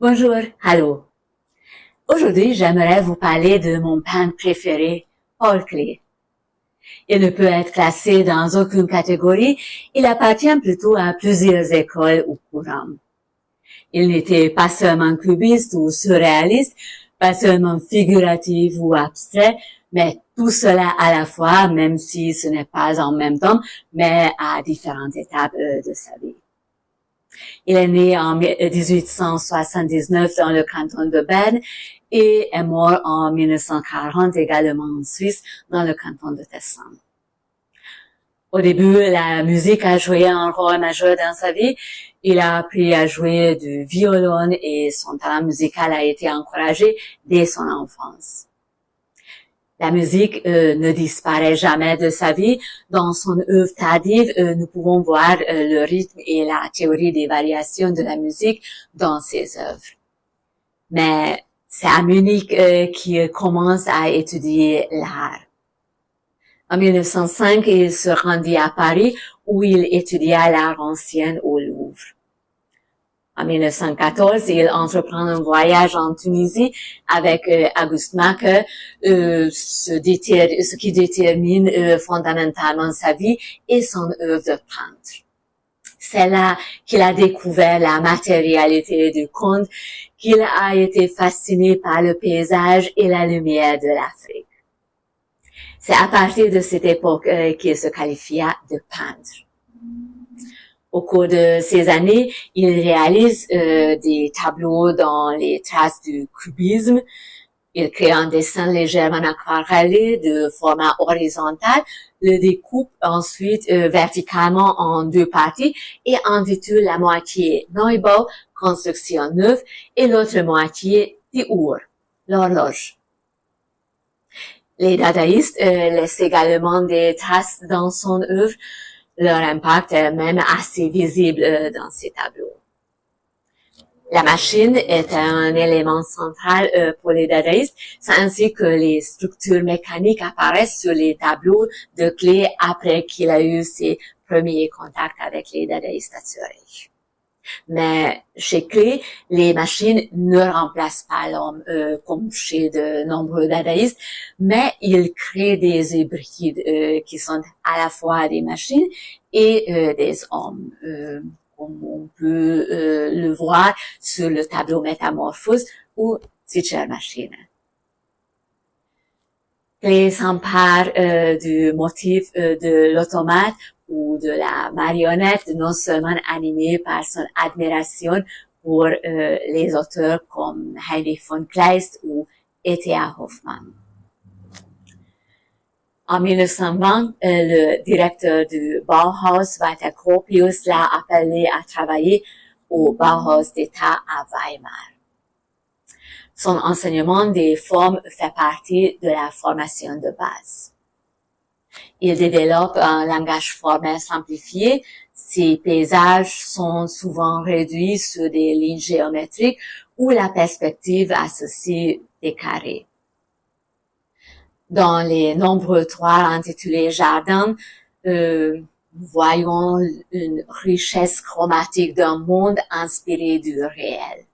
Bonjour, allô. Aujourd'hui, j'aimerais vous parler de mon peintre préféré, Paul Klee. Il ne peut être classé dans aucune catégorie, il appartient plutôt à plusieurs écoles ou courants. Il n'était pas seulement cubiste ou surréaliste, pas seulement figuratif ou abstrait, mais tout cela à la fois, même si ce n'est pas en même temps, mais à différentes étapes de sa vie. Il est né en 1879 dans le canton de Berne et est mort en 1940 également en Suisse dans le canton de Tessin. Au début, la musique a joué un rôle majeur dans sa vie. Il a appris à jouer du violon et son talent musical a été encouragé dès son enfance. La musique ne disparaît jamais de sa vie. Dans son œuvre tardive, nous pouvons voir le rythme et la théorie des variations de la musique dans ses œuvres. Mais c'est à Munich qu'il commence à étudier l'art. En 1905, il se rendit à Paris où il étudia l'art ancien au Louvre. En 1914, il entreprend un voyage en Tunisie avec August Macke, ce qui détermine fondamentalement sa vie et son œuvre de peintre. C'est là qu'il a découvert la matérialité du conte, qu'il a été fasciné par le paysage et la lumière de l'Afrique. C'est à partir de cette époque qu'il se qualifia de peintre. Au cours de ces années, il réalise des tableaux dans les traces du cubisme. Il crée un dessin légèrement aquarellé de format horizontal, le découpe ensuite verticalement en deux parties et intitule la moitié Neubau, construction neuve, et l'autre moitié Die Uhr, l'horloge. Les dadaïstes laissent également des traces dans son œuvre. Leur impact est même assez visible dans ces tableaux. La machine est un élément central pour les dadaïstes, c'est ainsi que les structures mécaniques apparaissent sur les tableaux de Klee après qu'il a eu ses premiers contacts avec les dadaïstes à Zurich. Mais chez Klee, les machines ne remplacent pas l'homme comme chez de nombreux dadaïstes, mais il crée des hybrides qui sont à la fois des machines et des hommes, comme on peut le voir sur le tableau Métamorphose ou Zwitschermaschine. Klee s'empare du motif de l'automate ou de la marionnette, non seulement animé par son admiration pour les auteurs comme Heinrich von Kleist ou E.T.A. Hoffmann. En 1920, le directeur du Bauhaus, Walter Gropius, l'a appelé à travailler au Bauhaus d'État à Weimar. Son enseignement des formes fait partie de la formation de base. Il développe un langage formel simplifié. Ses paysages sont souvent réduits sur des lignes géométriques où la perspective associe des carrés. Dans les nombreux toits intitulés Jardin, nous voyons une richesse chromatique d'un monde inspiré du réel.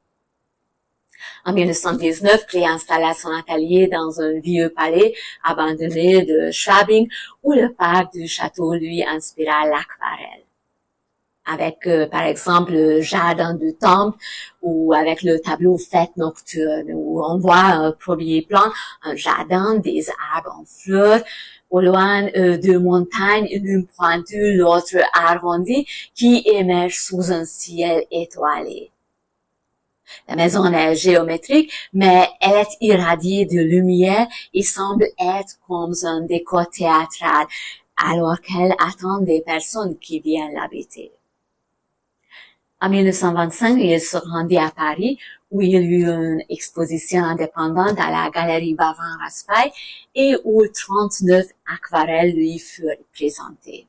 En 1919, Klee installa son atelier dans un vieux palais abandonné de Schwabing où le parc du château lui inspira l'aquarelle. Avec, par exemple, le jardin du temple ou avec le tableau Fête nocturne où on voit un premier plan, un jardin, des arbres en fleurs, au loin deux montagnes, l'une pointue, l'autre arrondie, qui émergent sous un ciel étoilé. La maison est géométrique, mais elle est irradiée de lumière et semble être comme un décor théâtral, alors qu'elle attend des personnes qui viennent l'habiter. En 1925, il se rendit à Paris, où il y eut une exposition indépendante à la Galerie Bavin-Raspail et où 39 aquarelles lui furent présentées.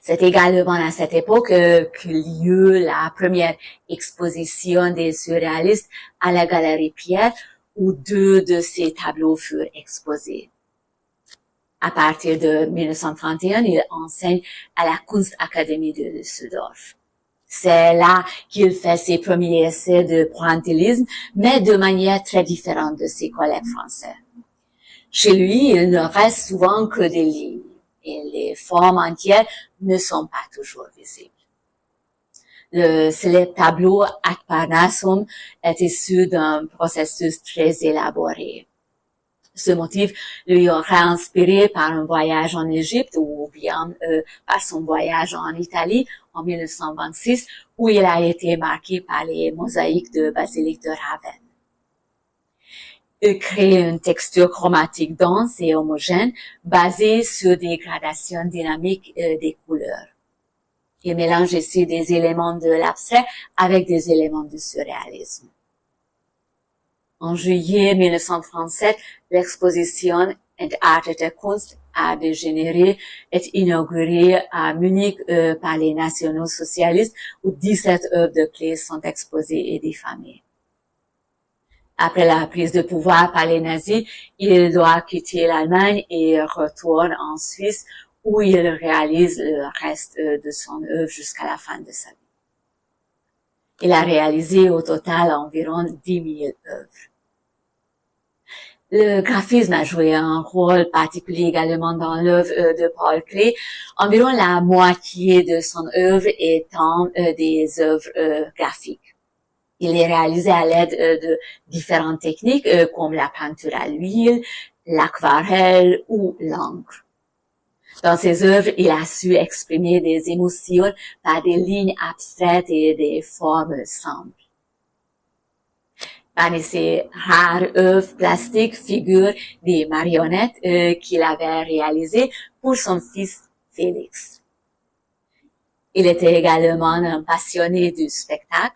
C'est également à cette époque qu'il y eut la première exposition des surréalistes à la Galerie Pierre, où 2 de ses tableaux furent exposés. À partir de 1931, il enseigne à la Kunstakademie de Düsseldorf. C'est là qu'il fait ses premiers essais de pointillisme, mais de manière très différente de ses collègues français. Chez lui, il ne reste souvent que des lignes et les formes entières ne sont pas toujours visibles. Le célèbre tableau Ad Parnassum est issu d'un processus très élaboré. Ce motif lui aurait inspiré par un voyage en Égypte ou bien par son voyage en Italie en 1926 où il a été marqué par les mosaïques de basilique de Ravenne. Il crée une texture chromatique dense et homogène basée sur des gradations dynamiques des couleurs. Il mélange ici des éléments de l'abstrait avec des éléments du surréalisme. En juillet 1937, l'exposition Entartete Kunst a dégénéré est inaugurée à Munich par les nationaux socialistes où 17 œuvres de Klee sont exposées et diffamées. Après la prise de pouvoir par les nazis, il doit quitter l'Allemagne et retourne en Suisse où il réalise le reste de son œuvre jusqu'à la fin de sa vie. Il a réalisé au total environ 10 000 œuvres. Le graphisme a joué un rôle particulier également dans l'œuvre de Paul Klee, environ la moitié de son œuvre étant des œuvres graphiques. Il est réalisé à l'aide de différentes techniques comme la peinture à l'huile, l'aquarelle ou l'encre. Dans ses œuvres, il a su exprimer des émotions par des lignes abstraites et des formes simples. Parmi ses rares œuvres plastiques figurent des marionnettes qu'il avait réalisées pour son fils Félix. Il était également un passionné du spectacle,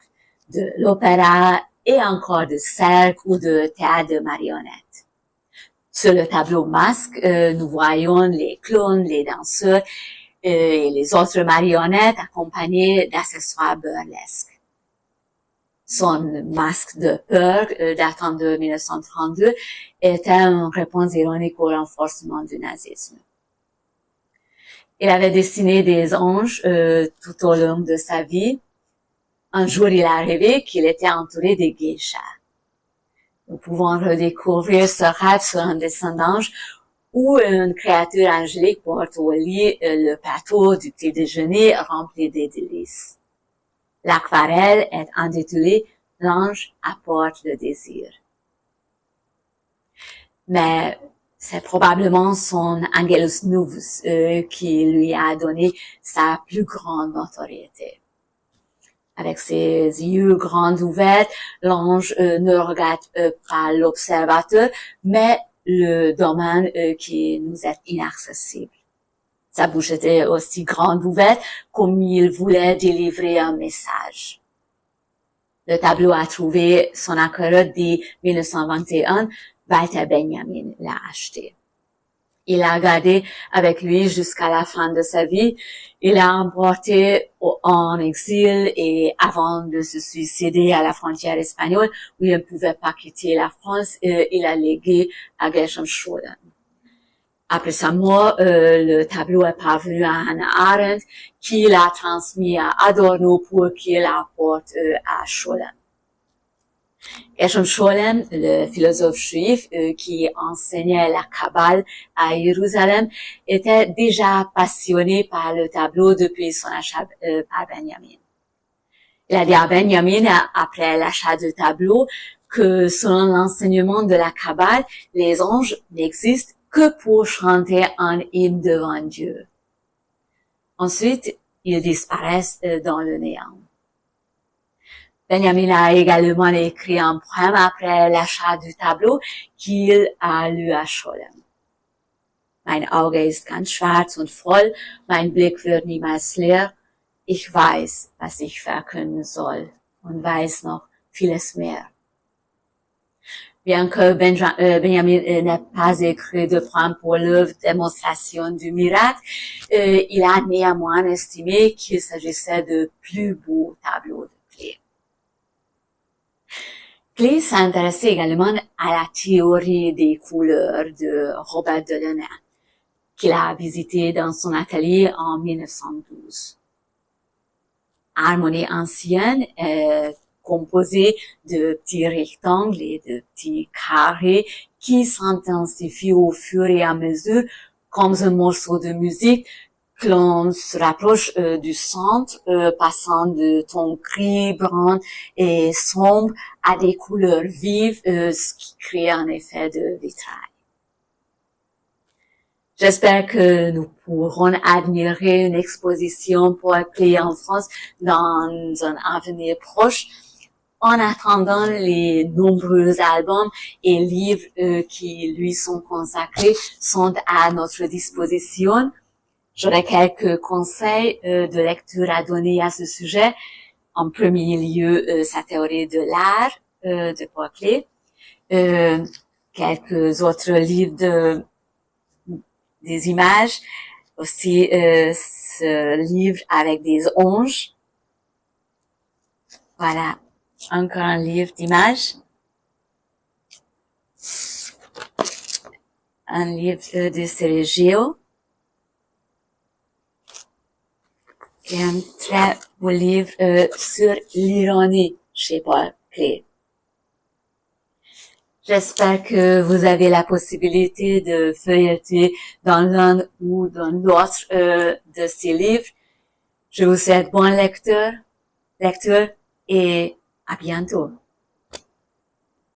de l'opéra et encore de cirque ou de théâtre de marionnettes. Sur le tableau Masque, nous voyons les clowns, les danseurs et les autres marionnettes accompagnés d'accessoires burlesques. Son masque de peur, datant de 1932, était une réponse ironique au renforcement du nazisme. Il avait dessiné des anges tout au long de sa vie. Un jour, il a rêvé qu'il était entouré de geishas. Nous pouvons redécouvrir ce rêve sur un dessin d'ange où une créature angélique porte au lit le plateau du petit déjeuner rempli de délices. L'aquarelle est intitulée « L'ange apporte le désir ». Mais c'est probablement son Angelus Novus qui lui a donné sa plus grande notoriété. Avec ses yeux grands ouverts, l'ange ne regarde pas l'observateur, mais le domaine qui nous est inaccessible. Sa bouche était aussi grande ouverte comme il voulait délivrer un message. Le tableau a trouvé son acquéreur dès 1921. Walter Benjamin l'a acheté. Il l'a gardé avec lui jusqu'à la fin de sa vie. Il l'a emporté en exil et avant de se suicider à la frontière espagnole où il ne pouvait pas quitter la France, il a légué à Gershom Scholem. Après sa mort, le tableau est parvenu à Hannah Arendt qui l'a transmis à Adorno pour qu'il l'apporte à Scholem. Gershom Scholem, le philosophe juif qui enseignait la Kabbale à Jérusalem, était déjà passionné par le tableau depuis son achat par Benjamin. Il a dit à Benjamin, après l'achat du tableau, que selon l'enseignement de la Kabbale, les anges n'existent que pour chanter un hymne devant Dieu. Ensuite, ils disparaissent dans le néant. Benjamin a également écrit un poème après l'achat du tableau qu'il a lu à Scholem. Mein Auge ist ganz schwarz und voll, mein Blick wird niemals leer. Ich weiß, was ich verkünden soll und weiß noch vieles mehr. Bien que Benjamin n'ait pas écrit de poème pour l'œuvre Démonstration du miracle, il a néanmoins estimé qu'il s'agissait de plus beaux tableaux de Klee. Klee s'intéressait également à la théorie des couleurs de Robert Delaunay, qu'il a visité dans son atelier en 1912. harmonie ancienne composée de petits rectangles et de petits carrés qui s'intensifient au fur et à mesure comme un morceau de musique que l'on se rapproche du centre, passant de tons gris, bruns et sombres à des couleurs vives, ce qui crée un effet de vitrail. J'espère que nous pourrons admirer une exposition Poiret en France dans un avenir proche. En attendant, les nombreux albums et livres qui lui sont consacrés sont à notre disposition. J'aurais quelques conseils de lecture à donner à ce sujet. En premier lieu, sa théorie de l'art de Poiret, quelques autres livres des images, aussi ce livre avec des anges. Voilà, encore un livre d'images. Un livre de Sergio. Et un très beau livre sur l'ironie chez Poiret. J'espère que vous avez la possibilité de feuilleter dans l'un ou dans l'autre de ces livres. Je vous souhaite bonne lecture et à bientôt.